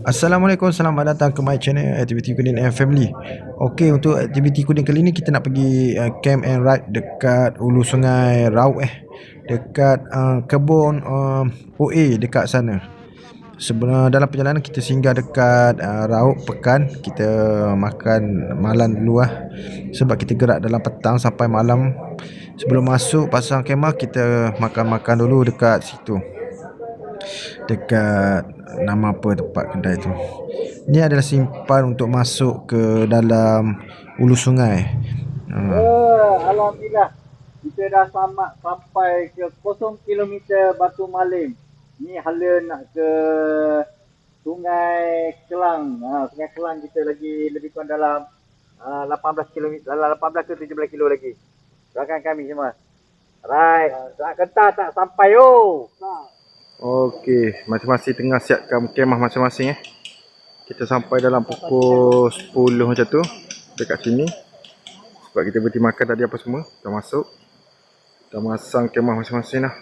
Assalamualaikum, selamat datang ke my channel Aktiviti Kudin and Family. Okey, untuk aktiviti Kudin kali ni kita nak pergi camp and ride dekat hulu sungai Rauk dekat kebun OA dekat sana. Sebenarnya dalam perjalanan kita singgah dekat Rauk Pekan. Kita makan malam dulu sebab kita gerak dalam petang sampai malam. Sebelum masuk pasang kemah kita makan-makan dulu dekat situ. Dekat nama apa tempat kedai tu. Ini adalah simpan untuk masuk ke dalam hulu sungai. Alhamdulillah kita dah sampai ke 0 km Batu Malim. Ni hala nak ke Sungai Kelang. Sungai Kelang kita lagi lebih kurang dalam 18 km, dalam 18 ke 17 kilo lagi. Doakan kami semua. Right, tak kental tak sampai Okey, masing-masing tengah siapkan kemah masing-masing Kita sampai dalam pukul 10 macam tu dekat sini. Sebab kita berhenti makan tadi apa semua. Kita masuk. Kita masang kemah masing-masing lah.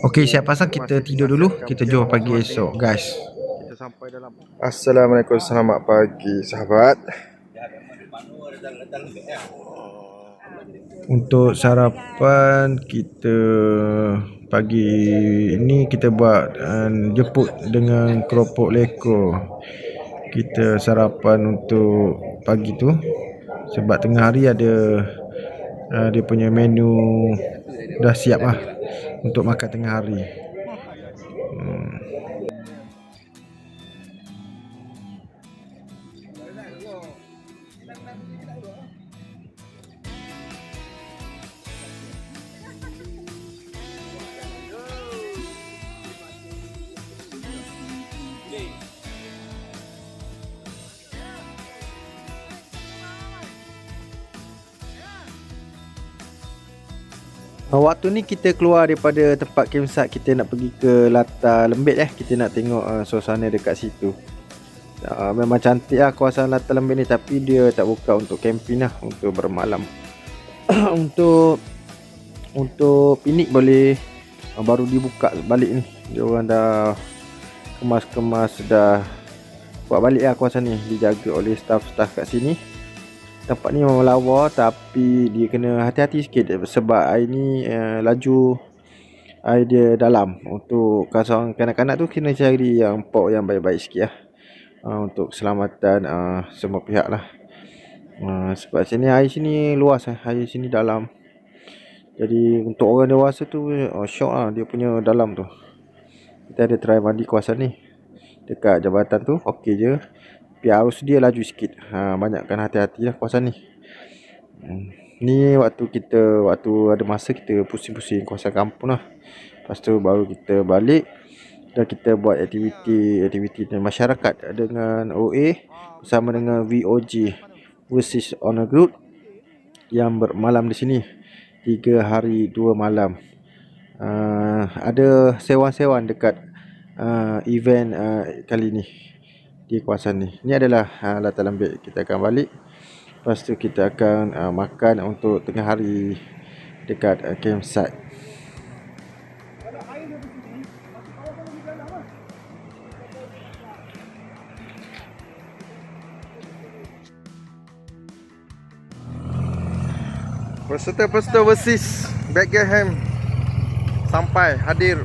Okey, siap pasang kita tidur dulu. Kita jumpa pagi esok, guys. Kita sampai dalam. Assalamualaikum, selamat pagi sahabat. Untuk sarapan kita pagi ini kita buat jemput dengan keropok leko. Kita sarapan untuk pagi tu sebab tengah hari ada dia punya menu dah siap untuk makan tengah hari. Waktu ni kita keluar daripada tempat campsite, kita nak pergi ke Latar Lembit Kita nak tengok suasana dekat situ. Memang cantik kawasan Latar Lembit ni, tapi dia tak buka untuk camping untuk bermalam. Untuk piknik boleh, baru dibuka balik ni. Dia orang dah kemas-kemas, dah buat balik kawasan ni, dijaga oleh staff-staff kat sini. Tempat ni memang lawa, tapi dia kena hati-hati sikit sebab air ni laju, air dia dalam. Untuk kawasan kanak-kanak tu kena cari yang pok yang baik-baik sikit untuk keselamatan semua pihak lah. Sebab sini air sini luas, air sini dalam. Jadi untuk orang dewasa tu syok dia punya dalam tu. Kita ada try mandi kawasan ni dekat jabatan tu, okey je. Tapi arus dia laju sikit. Banyakkan hati-hati lah kawasan ni. Ni waktu ada masa kita pusing-pusing kawasan kampung lah. Lepas tu baru kita balik dan kita buat aktiviti dengan masyarakat dengan OA bersama dengan VOG, Versus on a Group, yang bermalam di sini 3 hari 2 malam. Ada sewan-sewan dekat event kali ni di kawasan ni. Ni adalah Latar Lembit. Kita akan balik. Lepas tu kita akan makan untuk tengah hari dekat campsite. Peserta-peserta Versus Beckenham sampai hadir.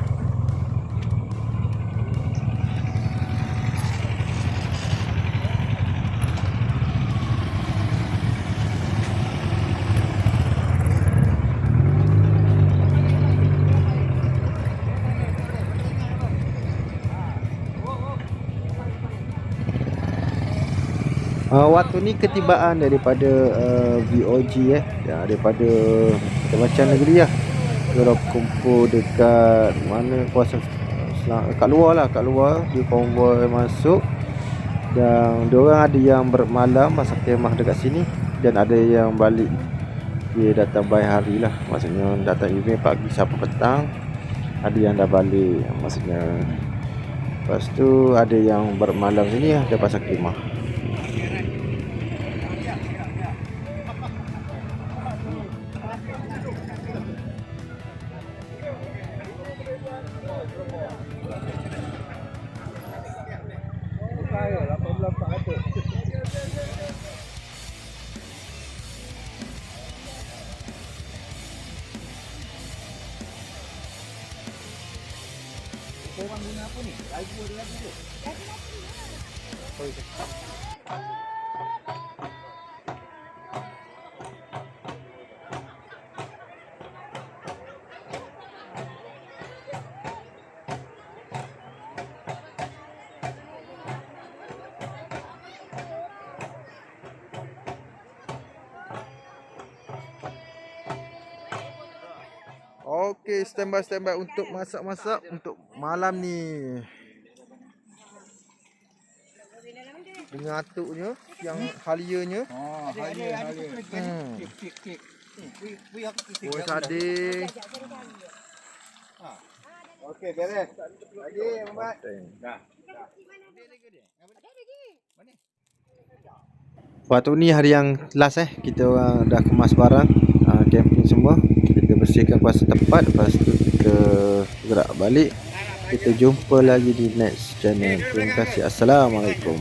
Waktu ni ketibaan daripada VOG daripada macam negeri Dia kumpul dekat mana kawasan kat luar dia konvoi masuk. Dan diorang ada yang bermalam masa kemah dekat sini, dan ada yang balik dia datang by hari lah, maksudnya datang evening pagi sampai petang. Ada yang dah balik, maksudnya lepas tu ada yang bermalam sini lah, dia pasal kemah. Korang guna apa ni? Lagu ada lagu tu? Okey, standby untuk masak-masak untuk malam ni. Dengan atuknya, yang halianya. Halia. Kek. Kuih sardin. Okey, beres. Lagi, Muhammad. Dah. Waktu ni hari yang last kita orang dah kemas barang, camping semua. Kita bersihkan kuasa tempat, lepas tu kita gerak balik. Kita jumpa lagi di next channel. Terima kasih. Assalamualaikum.